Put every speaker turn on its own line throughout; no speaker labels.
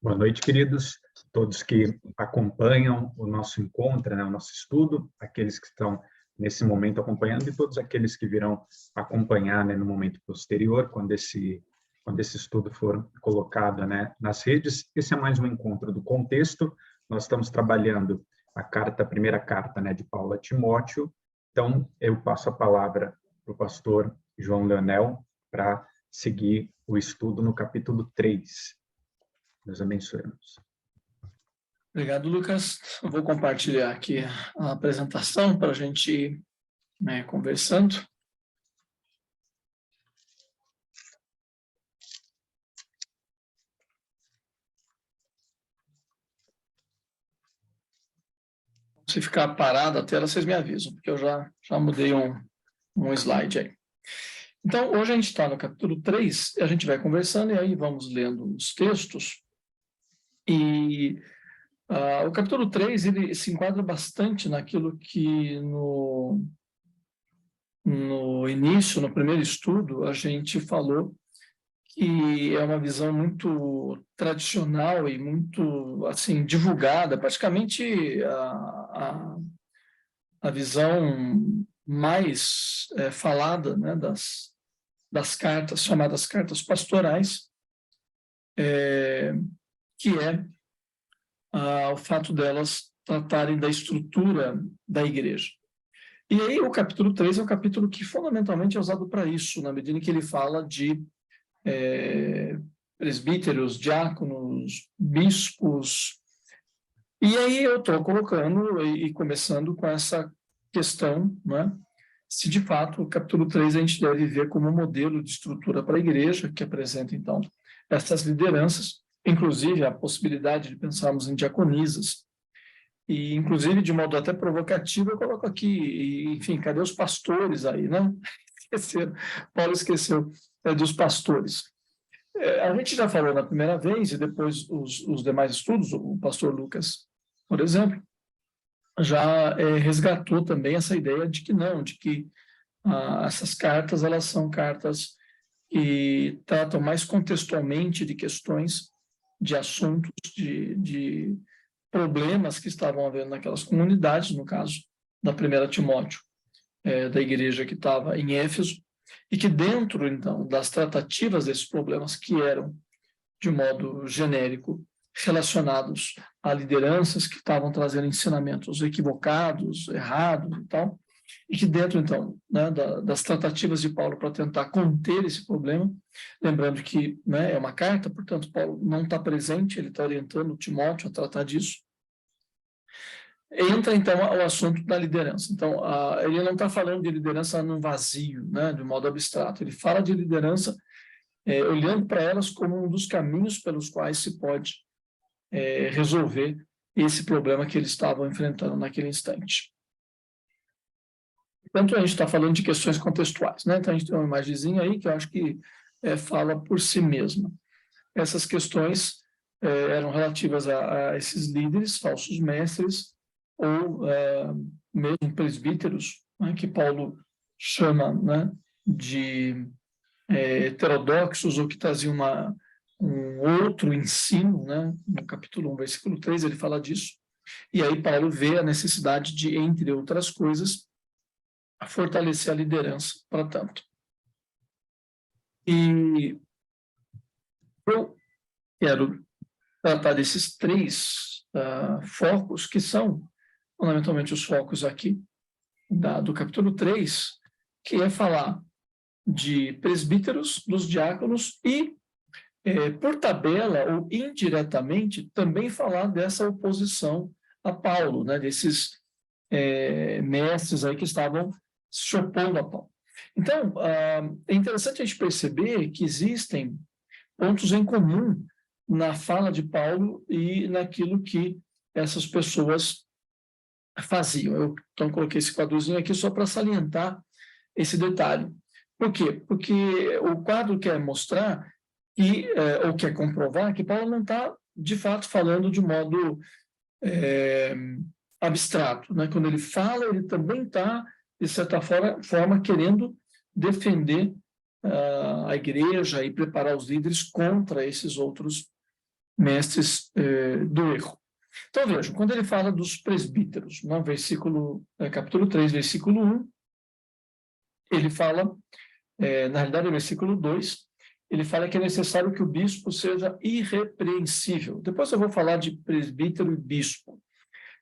Boa noite, queridos, todos que acompanham o nosso encontro, o nosso estudo, aqueles que estão nesse momento acompanhando e todos aqueles que virão acompanhar no momento posterior, quando esse estudo for colocado nas redes. Esse é mais um encontro do contexto. Nós estamos trabalhando a primeira carta de Paulo a Timóteo. Então, eu passo a palavra para o pastor João Leonel para seguir o estudo no capítulo 3. Deus abençoe.
Obrigado, Lucas. Eu vou compartilhar aqui a apresentação para a gente ir conversando. Se ficar parada a tela, vocês me avisam, porque eu já mudei um slide aí. Então, hoje a gente está no capítulo 3, a gente vai conversando e aí vamos lendo os textos. E o capítulo 3, ele se enquadra bastante naquilo que no início, no primeiro estudo, a gente falou que é uma visão muito tradicional e muito, assim, divulgada, praticamente a visão mais falada, das cartas, chamadas cartas pastorais, que é o fato delas tratarem da estrutura da igreja. E aí o capítulo 3 é um capítulo que fundamentalmente é usado para isso, na medida em que ele fala de presbíteros, diáconos, bispos. E aí eu estou colocando e começando com essa questão, se de fato o capítulo 3 a gente deve ver como um modelo de estrutura para a igreja, que apresenta então essas lideranças, inclusive a possibilidade de pensarmos em diaconisas. E, inclusive, de modo até provocativo, eu coloco aqui, enfim, cadê os pastores aí, Esqueceram, Paulo esqueceu dos pastores. A gente já falou na primeira vez, e depois os demais estudos, o pastor Lucas, por exemplo, já resgatou também essa ideia de que não, de que essas cartas, elas são cartas que tratam mais contextualmente de questões, de assuntos, de problemas que estavam havendo naquelas comunidades, no caso da primeira Timóteo, da igreja que estava em Éfeso, e que dentro, então, das tratativas desses problemas que eram, de modo genérico, relacionados a lideranças que estavam trazendo ensinamentos equivocados, errados e tal, e que dentro, então, das tratativas de Paulo para tentar conter esse problema, lembrando que é uma carta, portanto, Paulo não está presente, ele está orientando Timóteo a tratar disso. Entra, então, o assunto da liderança. Então, ele não está falando de liderança no vazio, de modo abstrato. Ele fala de liderança olhando para elas como um dos caminhos pelos quais se pode resolver esse problema que eles estavam enfrentando naquele instante. Portanto, a gente está falando de questões contextuais. Então, a gente tem uma imagenzinha aí que eu acho que fala por si mesma. Essas questões eram relativas a esses líderes, falsos mestres, ou mesmo presbíteros, que Paulo chama de heterodoxos, ou que traziam um outro ensino, no capítulo 1, versículo 3, ele fala disso, e aí Paulo vê a necessidade de, entre outras coisas, fortalecer a liderança para tanto. E eu quero tratar desses três focos, que são fundamentalmente os focos aqui do capítulo 3, que é falar de presbíteros, dos diáconos e, por tabela ou indiretamente, também falar dessa oposição a Paulo, desses mestres aí que estavam se opondo a Paulo. Então, é interessante a gente perceber que existem pontos em comum na fala de Paulo e naquilo que essas pessoas faziam. Eu, então, coloquei esse quadrozinho aqui só para salientar esse detalhe. Por quê? Porque o quadro quer mostrar ou quer comprovar que Paulo não está, de fato, falando de modo abstrato. Quando ele fala, ele também está, de certa forma, querendo defender a igreja e preparar os líderes contra esses outros mestres do erro. Então, vejam, quando ele fala dos presbíteros, no capítulo 3, versículo 1, ele fala, na realidade, no versículo 2, ele fala que é necessário que o bispo seja irrepreensível. Depois eu vou falar de presbítero e bispo.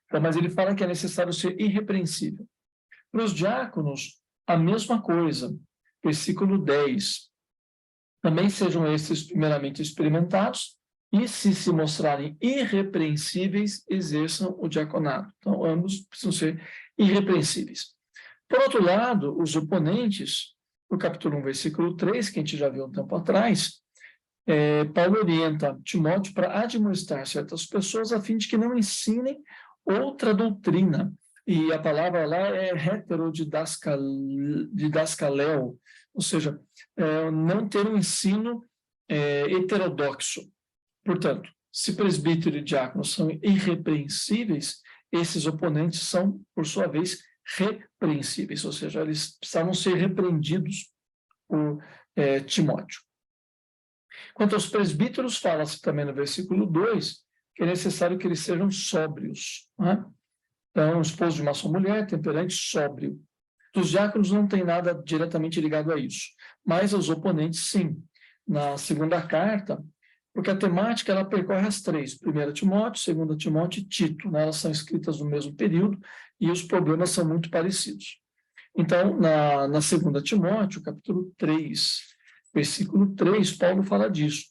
Então, mas ele fala que é necessário ser irrepreensível. Para os diáconos, a mesma coisa. Versículo 10. Também sejam estes primeiramente experimentados, e se mostrarem irrepreensíveis, exerçam o diaconato. Então, ambos precisam ser irrepreensíveis. Por outro lado, os oponentes, no capítulo 1, versículo 3, que a gente já viu um tempo atrás, Paulo orienta Timóteo para admoestar certas pessoas a fim de que não ensinem outra doutrina. E a palavra lá é didascaléu, ou seja, não ter um ensino heterodoxo. Portanto, se presbítero e diácono são irrepreensíveis, esses oponentes são, por sua vez, repreensíveis, ou seja, eles precisavam ser repreendidos por Timóteo. Quanto aos presbíteros, fala-se também no versículo 2 que é necessário que eles sejam sóbrios. Né? Então, o esposo de uma só mulher, temperante, sóbrio. Dos diáconos não tem nada diretamente ligado a isso, mas os oponentes, sim. Na segunda carta, porque a temática ela percorre as três, 1 Timóteo, 2 Timóteo e Tito, né? Elas são escritas no mesmo período e os problemas são muito parecidos. Então, na 2 Timóteo, capítulo 3, versículo 3, Paulo fala disso.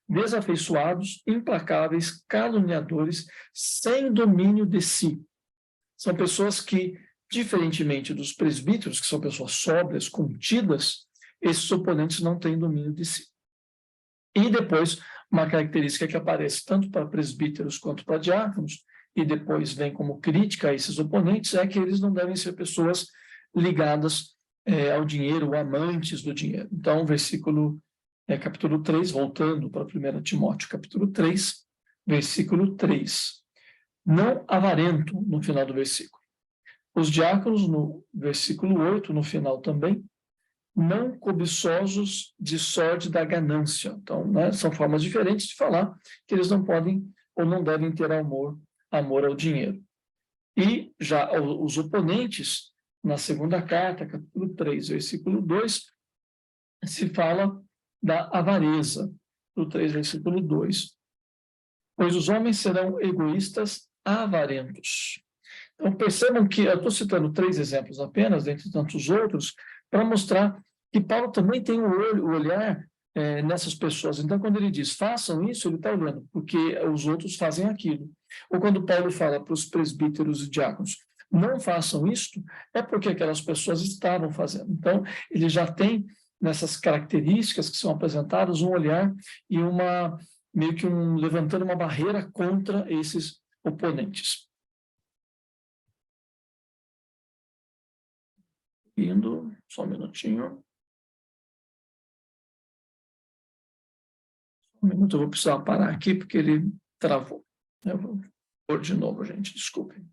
Desafeiçoados, implacáveis, caluniadores, sem domínio de si. São pessoas que, diferentemente dos presbíteros, que são pessoas sóbrias, contidas, esses oponentes não têm domínio de si. E depois, uma característica que aparece tanto para presbíteros quanto para diáconos, e depois vem como crítica a esses oponentes, é que eles não devem ser pessoas ligadas ao dinheiro, ou amantes do dinheiro. Então, capítulo 3, voltando para 1 Timóteo, capítulo 3, versículo 3. Não avarento, no final do versículo. Os diáconos, no versículo 8, no final também, não cobiçosos de sorte da ganância. Então, né, são formas diferentes de falar que eles não podem ou não devem ter amor ao dinheiro. E já os oponentes, na segunda carta, capítulo 3, versículo 2, se fala da avareza, do 3, versículo 2. Pois os homens serão egoístas, avarentos. Então, percebam que eu estou citando 3 exemplos apenas, dentre tantos outros, para mostrar que Paulo também tem o olhar nessas pessoas. Então, quando ele diz, façam isso, ele está olhando, porque os outros fazem aquilo. Ou quando Paulo fala para os presbíteros e diáconos, não façam isto, é porque aquelas pessoas estavam fazendo. Então, ele já tem, nessas características que são apresentadas, um olhar e meio que levantando uma barreira contra esses oponentes. Indo, só um minutinho. Um minuto, eu vou precisar parar aqui porque ele travou. Eu vou pôr de novo, gente, desculpem.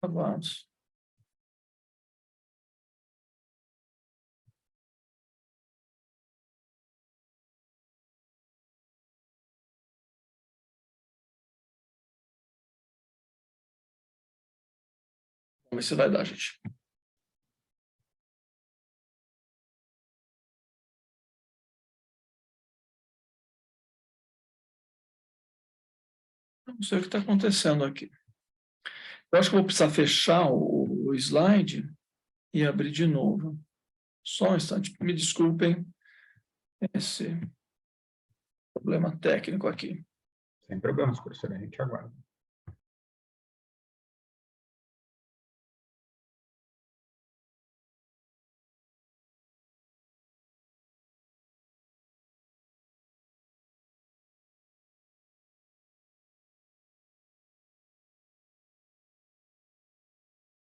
Vamos. Vamos ver se vai dar, gente. Não sei o que está acontecendo aqui. Eu acho que vou precisar fechar o slide e abrir de novo. Só um instante. Me desculpem esse problema técnico aqui.
Sem problemas, professor, a gente aguarda.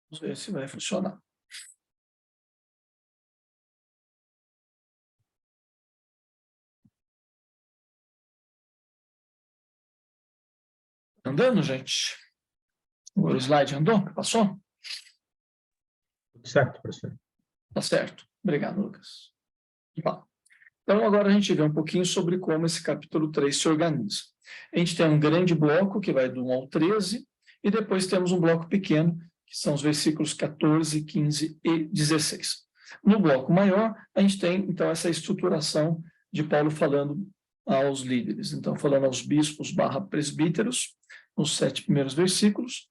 Vamos ver se vai funcionar. Andando, gente? O slide andou? Passou?
Tudo certo, professor.
Tá certo. Obrigado, Lucas. Tá. Então, agora a gente vê um pouquinho sobre como esse capítulo 3 se organiza. A gente tem um grande bloco, que vai do 1 ao 13, e depois temos um bloco pequeno, que são os versículos 14, 15 e 16. No bloco maior, a gente tem, então, essa estruturação de Paulo falando aos líderes. Então, falando aos bispos / presbíteros, nos 7 primeiros versículos.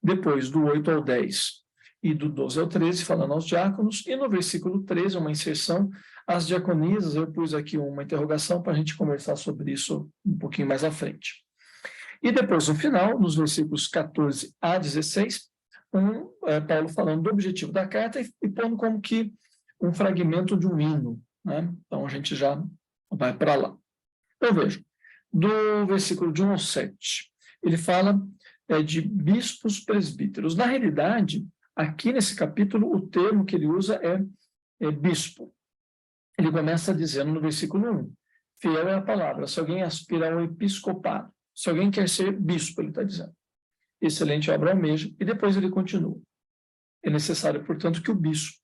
Depois, do 8 ao 10 e do 12 ao 13, falando aos diáconos. E no versículo 13, uma inserção, as diaconisas. Eu pus aqui uma interrogação para a gente conversar sobre isso um pouquinho mais à frente. E depois, no final, nos versículos 14 a 16, Paulo falando do objetivo da carta e pondo como que um fragmento de um hino, né? Então, a gente já vai para lá. Então, veja, do versículo de 1 ao 7, ele fala de bispos presbíteros. Na realidade, aqui nesse capítulo, o termo que ele usa é bispo. Ele começa dizendo no versículo 1, fiel é a palavra, se alguém aspira ao episcopado, se alguém quer ser bispo, ele está dizendo. Excelente obra almeja, e depois ele continua. É necessário, portanto, que o bispo.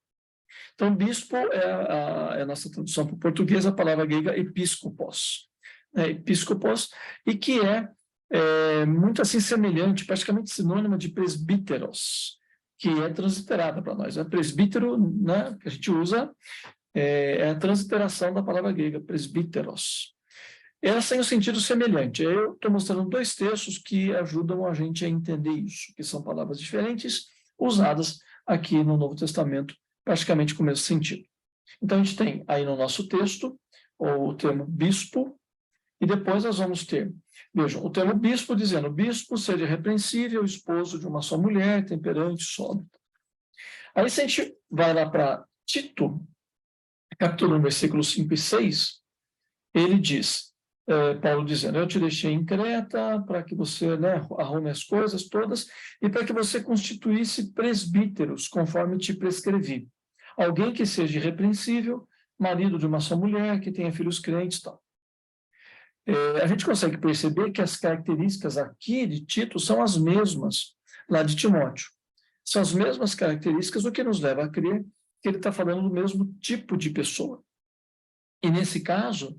Então, bispo é a nossa tradução para o português, a palavra grega episcopos. Episcopos, e que é muito assim semelhante, praticamente sinônimo de presbíteros, que é transliterada para nós. Presbítero, né, que a gente usa, é a transliteração da palavra grega, presbíteros. Elas têm um sentido semelhante. Eu estou mostrando 2 textos que ajudam a gente a entender isso, que são palavras diferentes, usadas aqui no Novo Testamento, praticamente com o mesmo sentido. Então, a gente tem aí no nosso texto o termo bispo, e depois nós vamos ter, vejam, o termo bispo dizendo, bispo seja irrepreensível, esposo de uma só mulher, temperante, sóbrio. Aí, se a gente vai lá para Tito, capítulo 1, versículos 5 e 6, ele diz, Paulo dizendo, eu te deixei em Creta para que você, né, arrume as coisas todas e para que você constituísse presbíteros, conforme te prescrevi. Alguém que seja irrepreensível, marido de uma só mulher, que tenha filhos crentes e tal. A gente consegue perceber que as características aqui de Tito são as mesmas lá de Timóteo. São as mesmas características, o que nos leva a crer que ele está falando do mesmo tipo de pessoa. E nesse caso,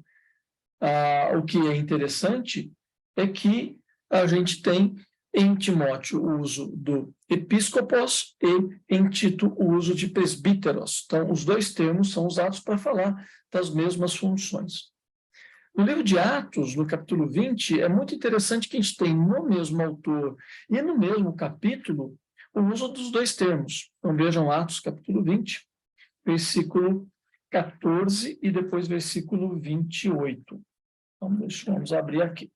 o que é interessante é que a gente tem em Timóteo o uso do episcopos e em Tito o uso de presbíteros. Então, os 2 termos são usados para falar das mesmas funções. No livro de Atos, no capítulo 20, é muito interessante que a gente tem no mesmo autor e no mesmo capítulo o uso dos 2 termos. Então, vejam Atos, capítulo 20, versículo 14 e depois versículo 28. Então, vamos abrir aqui.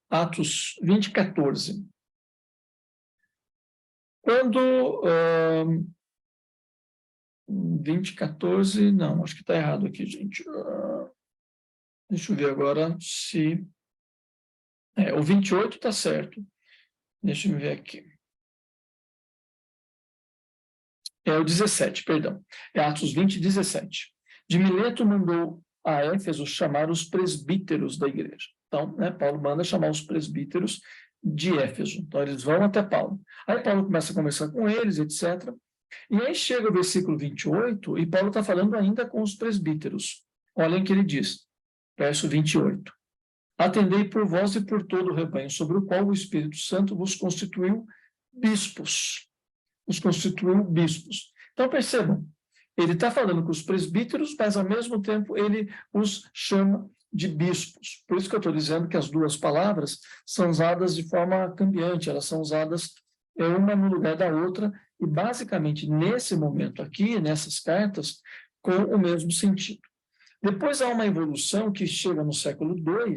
Atos 20, 14. Quando... 20, 14... Não, acho que está errado aqui, gente. Deixa eu ver agora se... o 28 está certo. Deixa eu ver aqui. O 17, perdão. É Atos 20, 17. De Mileto mandou a Éfeso chamar os presbíteros da igreja. Então, Paulo manda chamar os presbíteros de Éfeso. Então, eles vão até Paulo. Aí Paulo começa a conversar com eles, etc. E aí chega o versículo 28, e Paulo está falando ainda com os presbíteros. Olhem o que ele diz, verso 28. Atendei por vós e por todo o rebanho, sobre o qual o Espírito Santo vos constituiu bispos. Os constituiu bispos. Então, percebam, ele está falando com os presbíteros, mas, ao mesmo tempo, ele os chama de bispos. Por isso que eu estou dizendo que as 2 palavras são usadas de forma cambiante, elas são usadas uma no lugar da outra, e, basicamente, nesse momento aqui, nessas cartas, com o mesmo sentido. Depois há uma evolução que chega no século II,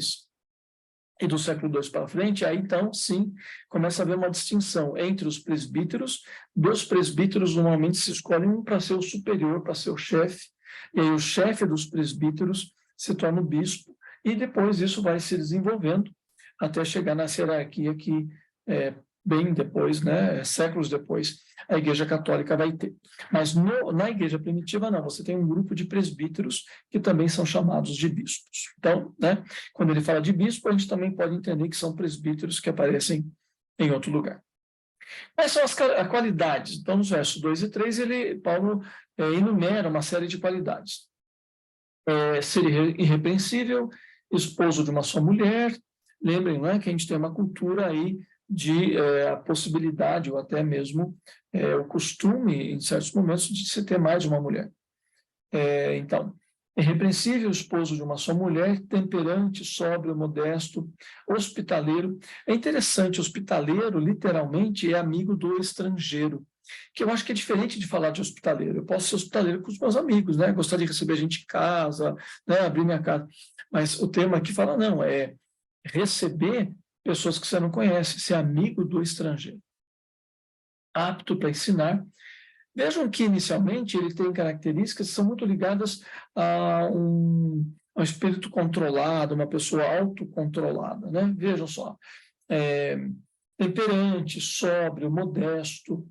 e do século II para frente, aí então, sim, começa a haver uma distinção entre os presbíteros. Dos presbíteros, normalmente se escolhe um para ser o superior, para ser o chefe, e aí o chefe dos presbíteros se torna o bispo, e depois isso vai se desenvolvendo até chegar na hierarquia que bem depois, né, séculos depois, a Igreja Católica vai ter. Mas na Igreja Primitiva, não, você tem um grupo de presbíteros que também são chamados de bispos. Então, né, quando ele fala de bispo, a gente também pode entender que são presbíteros que aparecem em outro lugar. Quais são as qualidades? Então, nos versos 2 e 3, Paulo enumera uma série de qualidades. Ser irrepreensível, esposo de uma só mulher. Lembrem, né, que a gente tem uma cultura aí de a possibilidade, ou até mesmo o costume, em certos momentos, de se ter mais de uma mulher. Então, irrepreensível, esposo de uma só mulher, temperante, sóbrio, modesto, hospitaleiro. É interessante, hospitaleiro, literalmente, é amigo do estrangeiro, que eu acho que é diferente de falar de hospitaleiro. Eu posso ser hospitaleiro com os meus amigos, né? Gostar de receber gente em casa, né? Abrir minha casa. Mas o termo aqui fala, não, é receber pessoas que você não conhece, ser amigo do estrangeiro. Apto para ensinar. Vejam que, inicialmente, ele tem características que são muito ligadas a um espírito controlado, uma pessoa autocontrolada, né? Vejam só, temperante, sóbrio, modesto,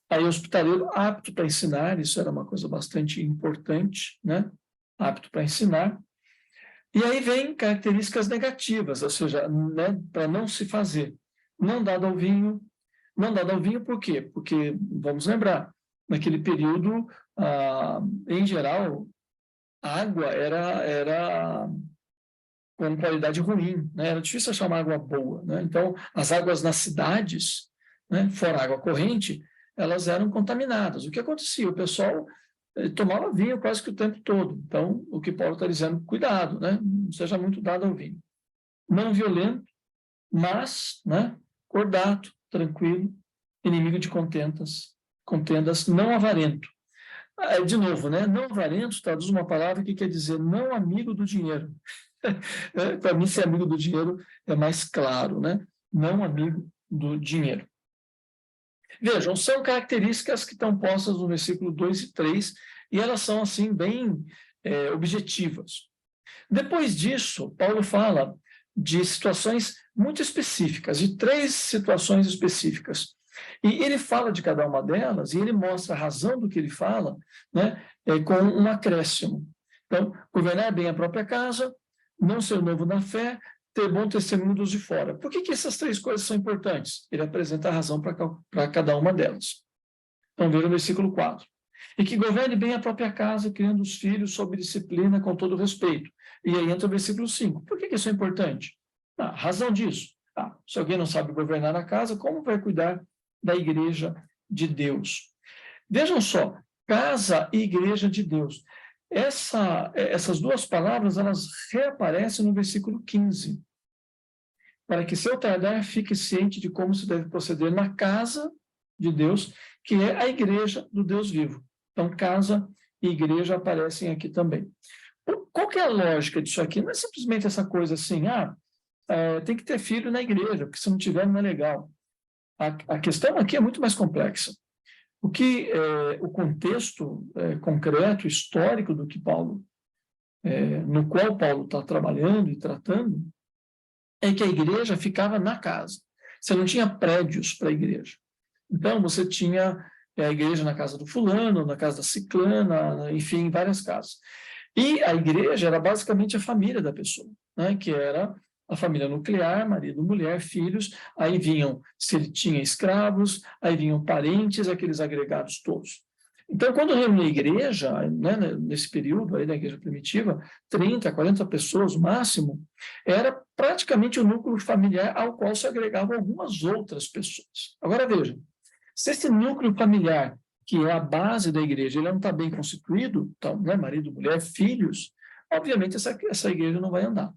aí hospitaleiro, apto para ensinar, isso era uma coisa bastante importante, né? Apto para ensinar. E aí vem características negativas, ou seja, né, para não se fazer. Não dado ao vinho. Não dado ao vinho por quê? Porque, vamos lembrar, naquele período, em geral, a água era com qualidade ruim, né? Era difícil achar uma água boa, né? Então, as águas nas cidades, né, fora água corrente, elas eram contaminadas. O que acontecia? O pessoal tomava vinho quase que o tempo todo. Então, o que Paulo está dizendo, cuidado, né? Não seja muito dado ao vinho. Não violento, mas, né, cordato, tranquilo, inimigo de contendas, não avarento. De novo, né? Não avarento traduz uma palavra que quer dizer não amigo do dinheiro. Para mim, ser amigo do dinheiro é mais claro, né? Não amigo do dinheiro. Vejam, são características que estão postas no versículo 2 e 3, e elas são, assim, bem objetivas. Depois disso, Paulo fala de situações muito específicas, de 3 situações específicas. E ele fala de cada uma delas, e ele mostra a razão do que ele fala, né, com um acréscimo. Então, governar bem a própria casa, não ser novo na fé, ter bom testemunho dos de fora. Por que essas 3 coisas são importantes? Ele apresenta a razão para cada uma delas. Então, veja o versículo 4. E que governe bem a própria casa, criando os filhos sob disciplina, com todo respeito. E aí entra o versículo 5. Por que isso é importante? Razão disso. Se alguém não sabe governar a casa, como vai cuidar da igreja de Deus? Vejam só, casa e igreja de Deus. Essas 2 palavras, elas reaparecem no versículo 15. Para que seu tardar fique ciente de como se deve proceder na casa de Deus, que é a igreja do Deus vivo. Então, casa e igreja aparecem aqui também. Qual que é a lógica disso aqui? Não é simplesmente essa coisa assim, tem que ter filho na igreja, porque se não tiver não é legal. A questão aqui é muito mais complexa. O contexto concreto, histórico do que Paulo, no qual Paulo está trabalhando e tratando, é que a igreja ficava na casa. Você não tinha prédios para a igreja. Então, você tinha a igreja na casa do fulano, na casa da ciclana, enfim, várias casas. E a igreja era basicamente a família da pessoa, né, que era a família nuclear, marido, mulher, filhos, aí vinham, se ele tinha escravos, aí vinham parentes, aqueles agregados todos. Então, quando reunia a igreja, né, nesse período aí da igreja primitiva, 30, 40 pessoas, o máximo, era praticamente o núcleo familiar ao qual se agregavam algumas outras pessoas. Agora, veja, se esse núcleo familiar, que é a base da igreja, ele não está bem constituído, então, né, marido, mulher, filhos, obviamente essa igreja não vai andar.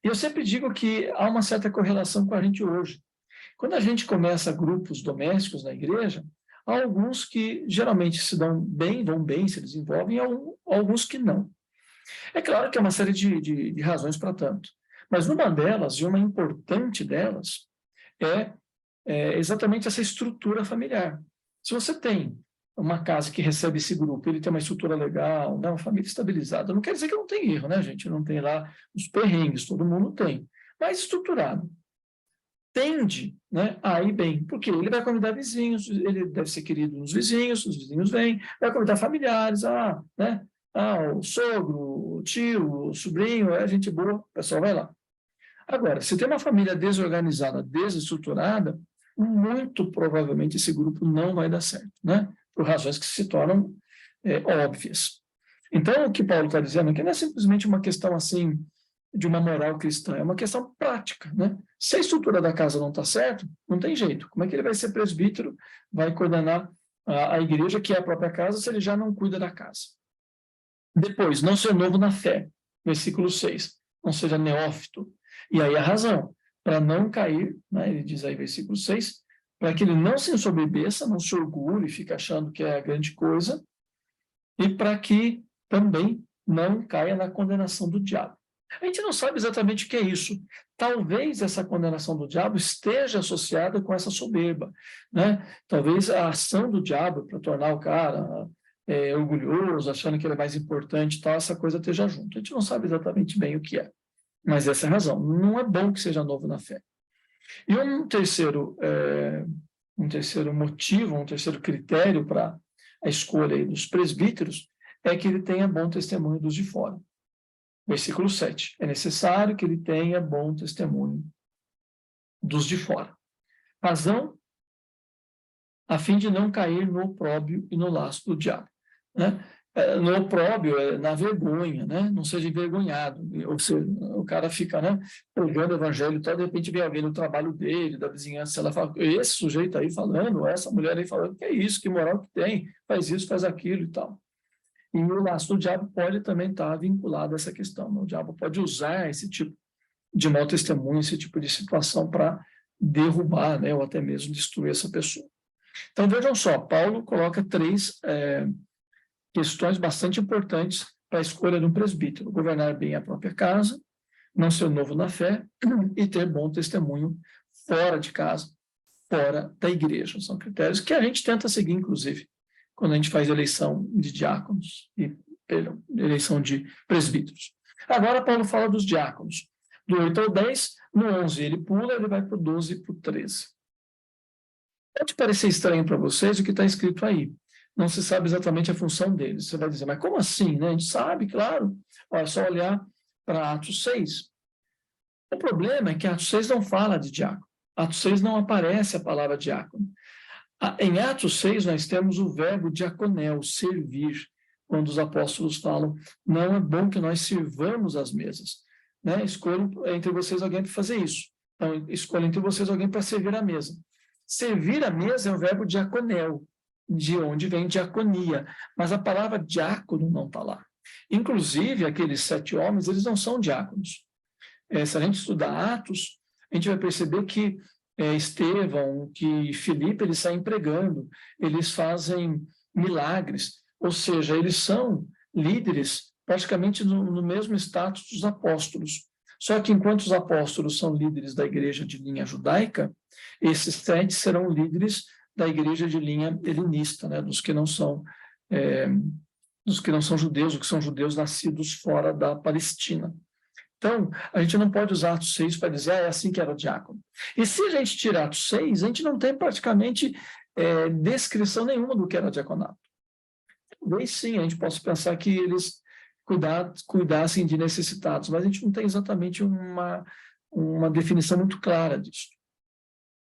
E eu sempre digo que há uma certa correlação com a gente hoje. Quando a gente começa grupos domésticos na igreja, há alguns que geralmente se dão bem, vão bem, se desenvolvem, e alguns que não. É claro que há uma série de razões para tanto, mas uma delas, e uma importante delas, é exatamente essa estrutura familiar. Se você tem uma casa que recebe esse grupo, ele tem uma estrutura legal, né, uma família estabilizada, não quer dizer que não tem erro, né, gente? Não tem lá os perrengues, todo mundo tem, mas estruturado. tende, né, a ir bem, porque ele vai convidar vizinhos, ele deve ser querido nos vizinhos, os vizinhos vêm, vai convidar familiares, né, o sogro, o tio, o sobrinho, é gente boa, o pessoal vai lá. Agora, se tem uma família desorganizada, desestruturada, muito provavelmente esse grupo não vai dar certo, né, por razões que se tornam óbvias. Então, o que Paulo está dizendo aqui não é simplesmente uma questão assim de uma moral cristã, é uma questão prática, né? Se a estrutura da casa não está certa, não tem jeito. Como é que ele vai ser presbítero, vai coordenar a igreja, que é a própria casa, se ele já não cuida da casa? Depois, não ser novo na fé, versículo 6, não seja neófito. E aí a razão, para não cair, né, ele diz aí, versículo 6, para que ele não se ensoberbeça, não se orgulhe, fique achando que é a grande coisa, e para que também não caia na condenação do diabo. A gente não sabe exatamente o que é isso. Talvez essa condenação do diabo esteja associada com essa soberba, né? Talvez a ação do diabo para tornar o cara orgulhoso, achando que ele é mais importante e tal, essa coisa esteja junto. A gente não sabe exatamente bem o que é, mas essa é a razão. Não é bom que seja novo na fé. E um terceiro motivo, um terceiro critério para a escolha aí dos presbíteros é que ele tenha bom testemunho dos de fora. Versículo 7. É necessário que ele tenha bom testemunho dos de fora. Razão, a fim de não cair no opróbio e no laço do diabo. Né? No opróbio, na vergonha, né? Não seja envergonhado. Ou seja, o cara fica, né, pregando o evangelho e tal, de repente vem alguém no trabalho dele, da vizinhança, ela fala, esse sujeito aí falando, essa mulher aí falando, que é isso, que moral que tem, faz isso, faz aquilo e tal. E o laço do diabo pode também estar vinculado a essa questão. Né? O diabo pode usar esse tipo de mau testemunho, esse tipo de situação para derrubar, né, ou até mesmo destruir essa pessoa. Então, vejam só, Paulo coloca três questões bastante importantes para a escolha de um presbítero: governar bem a própria casa, não ser novo na fé e ter bom testemunho fora de casa, fora da igreja. São critérios que a gente tenta seguir, inclusive, quando a gente faz eleição de diáconos e eleição de presbíteros. Agora, Paulo fala dos diáconos. Do 8 ao 10, no 11 ele pula, ele vai para o 12 e para o 13. Pode parecer estranho para vocês o que está escrito aí. Não se sabe exatamente a função deles. Você vai dizer, mas como assim? Né? A gente sabe, claro. É só olhar para Atos 6. O problema é que Atos 6 não fala de diácono. Atos 6 não aparece a palavra diácono. Em Atos 6, nós temos o verbo diaconel, servir, quando os apóstolos falam, não é bom que nós sirvamos as mesas. Né? Escolham entre vocês alguém para fazer isso. Então, escolham entre vocês alguém para servir a mesa. Servir a mesa é o verbo diaconel, de onde vem diaconia, mas a palavra diácono não está lá. Inclusive, aqueles 7 homens, eles não são diáconos. Se a gente estudar Atos, a gente vai perceber que Estevão, que Filipe, eles saem pregando, eles fazem milagres, ou seja, eles são líderes praticamente no mesmo status dos apóstolos. Só que enquanto os apóstolos são líderes da igreja de linha judaica, esses 7 serão líderes da igreja de linha helenista, né, dos que não são judeus, ou que são judeus nascidos fora da Palestina. Então, a gente não pode usar Atos 6 para dizer, é assim que era o diácono. E se a gente tirar Atos 6, a gente não tem praticamente descrição nenhuma do que era diaconato. Talvez sim, a gente possa pensar que eles cuidassem de necessitados, mas a gente não tem exatamente uma definição muito clara disso.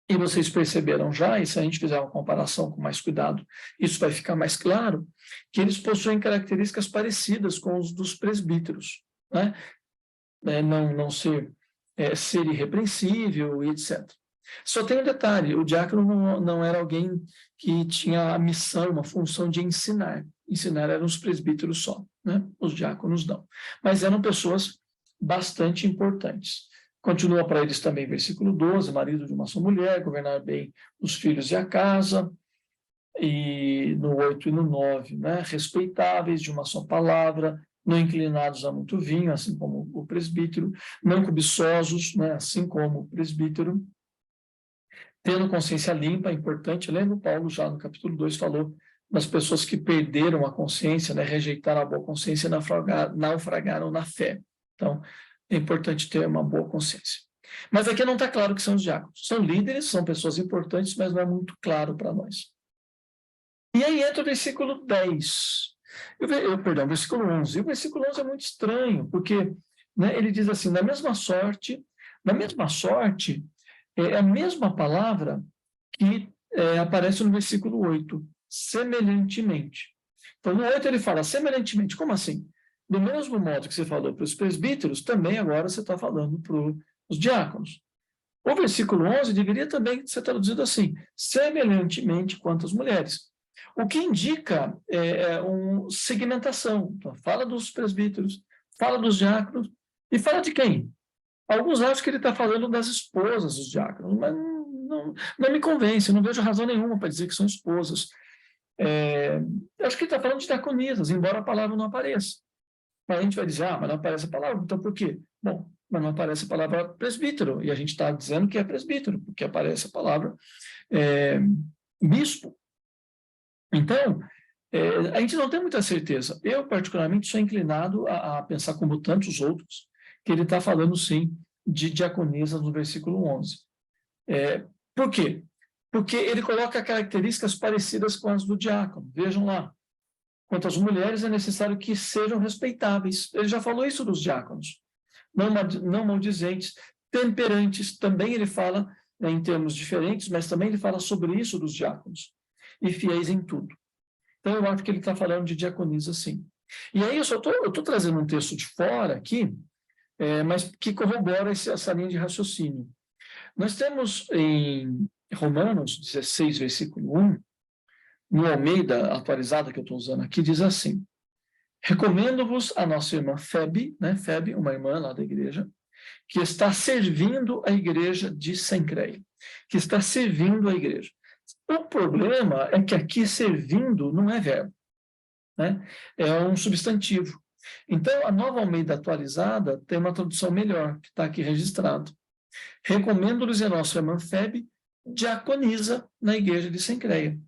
E vocês perceberam já, e se a gente fizer uma comparação com mais cuidado, isso vai ficar mais claro, que eles possuem características parecidas com os dos presbíteros, né? Não ser irrepreensível e etc. Só tem um detalhe, o diácono não era alguém que tinha a missão, uma função de ensinar. Ensinar eram os presbíteros só, né? Os diáconos não. Mas eram pessoas bastante importantes. Continua para eles também, versículo 12, marido de uma só mulher, governar bem os filhos e a casa. E no 8 e no 9, né? Respeitáveis de uma só palavra, não inclinados a muito vinho, assim como o presbítero, não cobiçosos, né, assim como o presbítero, tendo consciência limpa, é importante. Lembra, Paulo já no capítulo 2 falou das pessoas que perderam a consciência, né, rejeitaram a boa consciência e naufragaram na fé. Então, é importante ter uma boa consciência. Mas aqui não está claro que são os diáconos. São líderes, são pessoas importantes, mas não é muito claro para nós. E aí entra o versículo 10. Perdão, versículo 11. E o versículo 11 é muito estranho, porque, né, ele diz assim, na mesma sorte é a mesma palavra que aparece no versículo 8, semelhantemente. Então, no 8 ele fala semelhantemente, como assim? Do mesmo modo que você falou para os presbíteros, também agora você está falando para os diáconos. O versículo 11 deveria também ser traduzido assim, semelhantemente quanto às mulheres. O que indica uma segmentação. Então, fala dos presbíteros, fala dos diáconos, e fala de quem? Alguns acham que ele está falando das esposas dos diáconos, mas não me convence, eu não vejo razão nenhuma para dizer que são esposas. Acho que ele está falando de diaconisas, embora a palavra não apareça. Mas a gente vai dizer, mas não aparece a palavra, então por quê? Bom, mas não aparece a palavra presbítero, e a gente está dizendo que é presbítero, porque aparece a palavra bispo. Então, a gente não tem muita certeza. Eu, particularmente, sou inclinado a pensar, como tantos outros, que ele está falando, sim, de diaconisas no versículo 11. Por quê? Porque ele coloca características parecidas com as do diácono. Vejam lá. Quanto às mulheres, é necessário que sejam respeitáveis. Ele já falou isso dos diáconos. Não maldizentes, temperantes. Também ele fala, né, em termos diferentes, mas também ele fala sobre isso dos diáconos. E fiéis em tudo. Então, eu acho que ele está falando de diaconisa, sim. E aí, eu estou trazendo um texto de fora aqui, mas que corrobora essa linha de raciocínio. Nós temos em Romanos 16, versículo 1, no Almeida atualizada que eu estou usando aqui, diz assim: recomendo-vos a nossa irmã Febe, né, Febe, uma irmã lá da igreja, que está servindo a igreja de Sencreia, que está servindo a igreja. O problema é que aqui servindo não é verbo, né? É um substantivo. Então, a Nova Almeida atualizada tem uma tradução melhor, que está aqui registrado. Recomendo-lhes a nossa irmã Febe, diaconisa na igreja de Sencreia.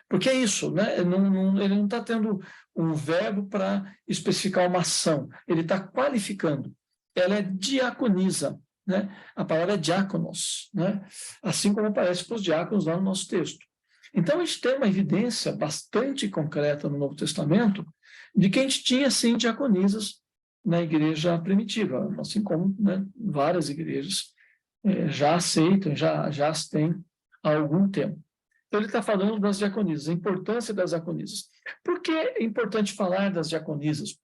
Porque é isso, né? Ele não está tendo um verbo para especificar uma ação, ele está qualificando. Ela é diaconisa, né? A palavra é diáconos, né? Assim como aparece para os diáconos lá no nosso texto. Então, a gente tem uma evidência bastante concreta no Novo Testamento de que a gente tinha, sim, diaconisas na igreja primitiva, assim como, né, várias igrejas já aceitam, já as têm há algum tempo. Então, ele está falando das diaconisas, a importância das diaconisas. Por que é importante falar das diaconisas,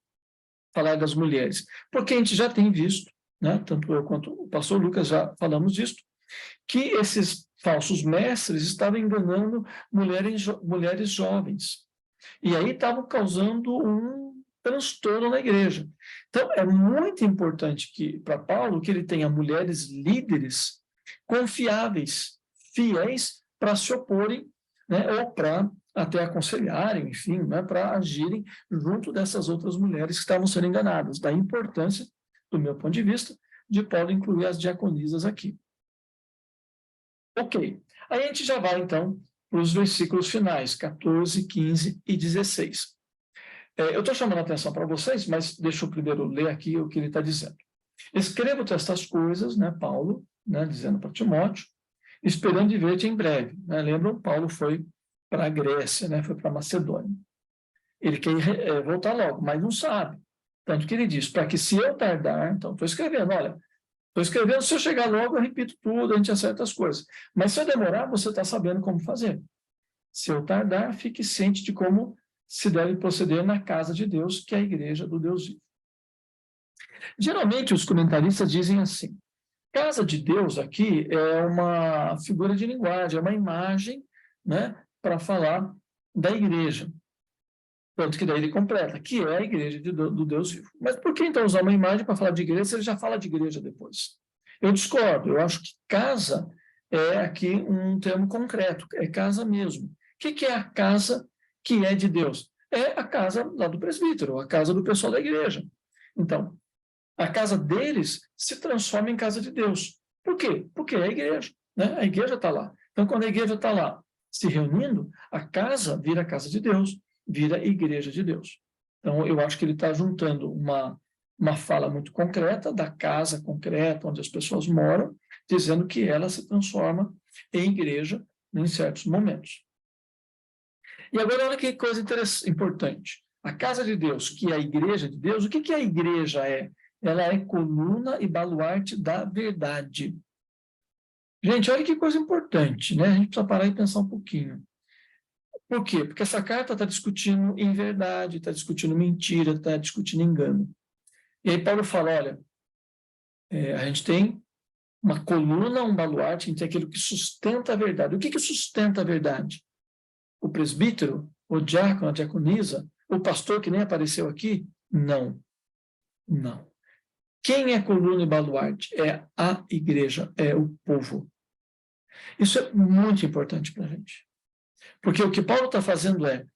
falar das mulheres? Porque a gente já tem visto, né, tanto eu quanto o pastor Lucas já falamos disso, que esses falsos mestres estavam enganando mulheres jovens. E aí estavam causando um transtorno na igreja. Então, é muito importante para Paulo que ele tenha mulheres líderes confiáveis, fiéis, para se oporem, né, ou para até aconselharem, enfim, né, para agirem junto dessas outras mulheres que estavam sendo enganadas. Da importância, do meu ponto de vista, de Paulo incluir as diaconisas aqui. Ok. Aí a gente já vai, então, para os versículos finais, 14, 15 e 16. Eu estou chamando a atenção para vocês, mas deixa eu primeiro ler aqui o que ele está dizendo. Escrevo-te estas coisas, né, Paulo, né, dizendo para Timóteo, esperando de ver-te em breve. Né? Lembram? Paulo foi para a Grécia, né, foi para a Macedônia. Ele quer voltar logo, mas não sabe. Tanto que ele diz, para que se eu tardar, então estou escrevendo, olha, estou escrevendo, se eu chegar logo, eu repito tudo, a gente acerta as coisas. Mas se eu demorar, você está sabendo como fazer. Se eu tardar, fique ciente de como se deve proceder na casa de Deus, que é a igreja do Deus vivo. Geralmente, os comentaristas dizem assim, casa de Deus aqui é uma figura de linguagem, é uma imagem, né, para falar da igreja. Tanto que daí ele completa, que é a igreja do Deus vivo. Mas por que então usar uma imagem para falar de igreja se ele já fala de igreja depois? Eu discordo, eu acho que casa é aqui um termo concreto, é casa mesmo. O que é a casa que é de Deus? É a casa lá do presbítero, a casa do pessoal da igreja. Então, a casa deles se transforma em casa de Deus. Por quê? Porque é a igreja, né? A igreja está lá. Então, quando a igreja está lá se reunindo, a casa vira a casa de Deus, vira a igreja de Deus. Então, eu acho que ele está juntando uma uma fala muito concreta da casa concreta onde as pessoas moram, dizendo que ela se transforma em igreja em certos momentos. E agora, olha que coisa importante. A casa de Deus, que é a igreja de Deus, o que a igreja é? Ela é coluna e baluarte da verdade. Gente, olha que coisa importante, né? A gente precisa parar e pensar um pouquinho. Por quê? Porque essa carta está discutindo inverdade, está discutindo mentira, está discutindo engano. E aí Paulo fala, olha, a gente tem uma coluna, um baluarte, a gente tem aquilo que sustenta a verdade. O que sustenta a verdade? O presbítero, o diácono, a diaconisa, o pastor que nem apareceu aqui? Não. Não. Quem é coluna e baluarte? É a igreja, é o povo. Isso é muito importante para a gente. Porque o que Paulo está fazendo é,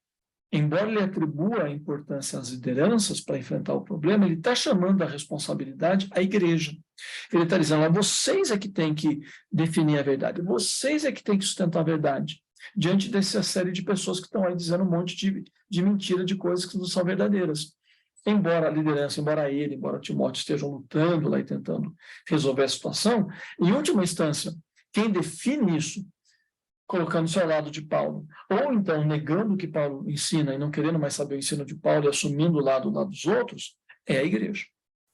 embora ele atribua importância às lideranças para enfrentar o problema, ele está chamando a responsabilidade à igreja. Ele está dizendo, vocês é que têm que definir a verdade, vocês é que têm que sustentar a verdade, diante dessa série de pessoas que estão aí dizendo um monte de mentira, de coisas que não são verdadeiras. Embora a liderança, embora Timóteo estejam lutando lá e tentando resolver a situação, em última instância, quem define isso, colocando-se ao lado de Paulo, ou então negando o que Paulo ensina e não querendo mais saber o ensino de Paulo e assumindo o lado dos outros, é a igreja.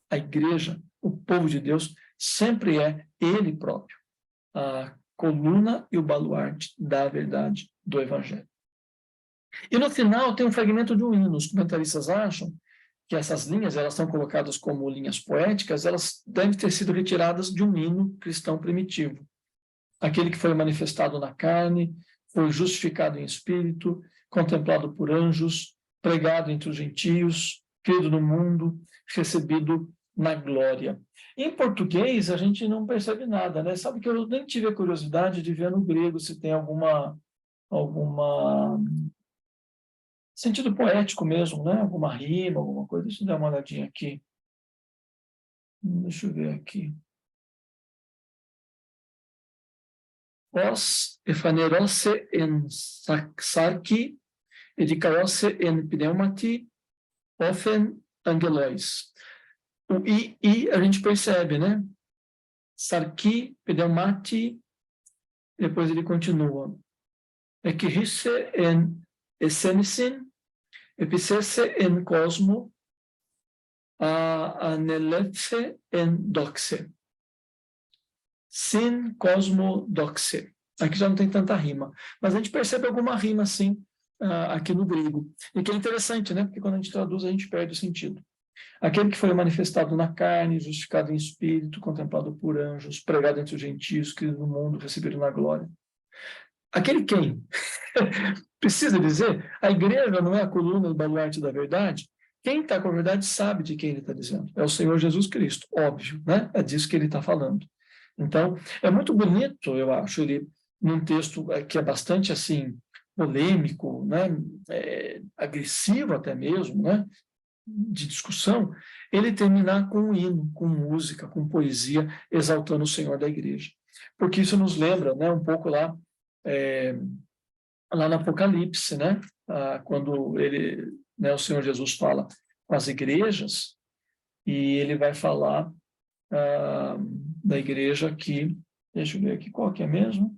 A igreja, o povo de Deus, sempre é ele próprio, a coluna e o baluarte da verdade do Evangelho. E no final tem um fragmento de um hino. Os comentaristas acham que essas linhas, elas são colocadas como linhas poéticas, elas devem ter sido retiradas de um hino cristão primitivo. Aquele que foi manifestado na carne, foi justificado em espírito, contemplado por anjos, pregado entre os gentios, crido no mundo, recebido na glória. Em português, a gente não percebe nada, né? Sabe que eu nem tive a curiosidade de ver no grego se tem alguma sentido poético mesmo, né? Alguma rima, alguma coisa. Deixa eu dar uma olhadinha aqui. Deixa eu ver aqui. Os efanerose en sarki, edicaiose en pneumati, ofen angelois. O I a gente percebe, né? Sarki, pneumati, depois ele continua. Ekirisse en essenisin, epicesse en cosmo, aneletse en doxe. Sin, cosmo, doxe. Aqui já não tem tanta rima, mas a gente percebe alguma rima, sim, aqui no grego. E que é interessante, né? Porque quando a gente traduz, a gente perde o sentido. Aquele que foi manifestado na carne, justificado em espírito, contemplado por anjos, pregado entre os gentios, criado no mundo, recebido na glória. Aquele quem? Precisa dizer, a igreja não é a coluna do baluarte da verdade? Quem está com a verdade sabe de quem ele está dizendo. É o Senhor Jesus Cristo, óbvio, né? É disso que ele está falando. Então, é muito bonito, eu acho, ele, num texto que é bastante, assim, polêmico, né? Agressivo até mesmo, né? De discussão, ele terminar com um hino, com música, com poesia, exaltando o Senhor da igreja. Porque isso nos lembra, né? Um pouco lá no Apocalipse, né? Quando ele, né, o Senhor Jesus fala com as igrejas, e ele vai falar da igreja aqui, deixa eu ver aqui, qual que é mesmo?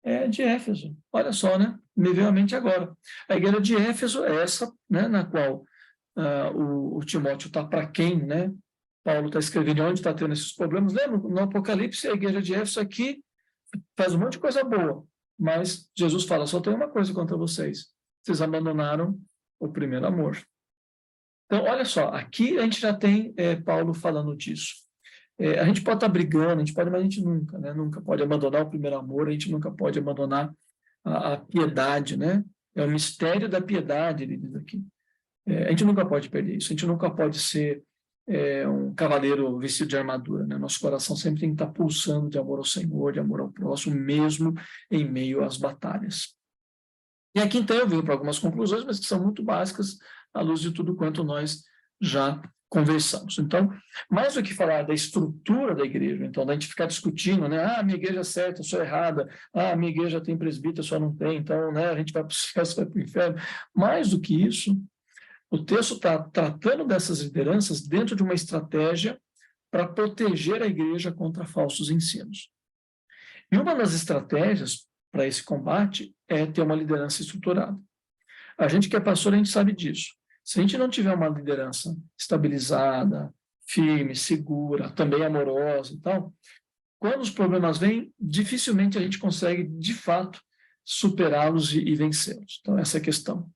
É de Éfeso, olha só, né? Me veio à mente agora. A igreja de Éfeso é essa, né, na qual o Timóteo está para quem, né? Paulo está escrevendo onde está tendo esses problemas. Lembra, no Apocalipse, a igreja de Éfeso aqui faz um monte de coisa boa, mas Jesus fala, só tem uma coisa contra vocês, vocês abandonaram o primeiro amor. Então, olha só, aqui a gente já tem Paulo falando disso. A gente pode estar brigando, a gente pode, mas a gente nunca, né? Nunca pode abandonar o primeiro amor, a gente nunca pode abandonar a piedade, né? É o mistério da piedade, ele diz aqui. A gente nunca pode perder isso, a gente nunca pode ser um cavaleiro vestido de armadura, né? Nosso coração sempre tem que estar pulsando de amor ao Senhor, de amor ao próximo, mesmo em meio às batalhas. E aqui, então, eu venho para algumas conclusões, mas que são muito básicas, à luz de tudo quanto nós já conversamos. Então, mais do que falar da estrutura da igreja, então, da gente ficar discutindo, né? Minha igreja é certa, eu sou errada, minha igreja tem presbítero, só não tem, então, né, a gente vai para o céu, você vai para o inferno. Mais do que isso, O texto está tratando dessas lideranças dentro de uma estratégia para proteger a igreja contra falsos ensinos. E uma das estratégias para esse combate é ter uma liderança estruturada. A gente que é pastor, a gente sabe disso. Se a gente não tiver uma liderança estabilizada, firme, segura, também amorosa e tal, quando os problemas vêm, dificilmente a gente consegue, de fato, superá-los e vencê-los. Então, essa é a questão.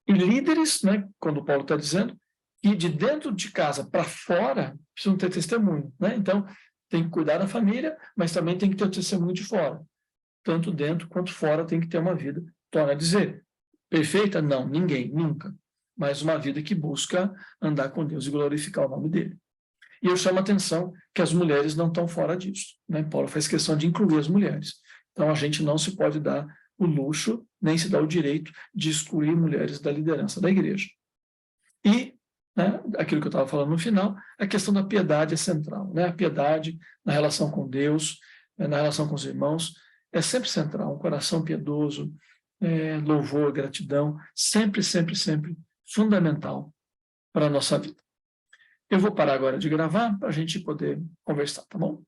E líderes, né, quando o Paulo está dizendo, que de dentro de casa para fora precisam ter testemunho. Né? Então, tem que cuidar da família, mas também tem que ter o testemunho de fora. Tanto dentro quanto fora tem que ter uma vida, torna a dizer, perfeita? Não, ninguém, nunca. Mas uma vida que busca andar com Deus e glorificar o nome dele. E eu chamo a atenção que as mulheres não estão fora disso. Né? Paulo faz questão de incluir as mulheres. Então, a gente não se pode dar o luxo, nem se dá o direito de excluir mulheres da liderança da igreja. E, né, aquilo que eu estava falando no final, a questão da piedade é central. Né? A piedade na relação com Deus, na relação com os irmãos, é sempre central. Um coração piedoso, louvor, gratidão, sempre, sempre, sempre fundamental para a nossa vida. Eu vou parar agora de gravar para a gente poder conversar, tá bom?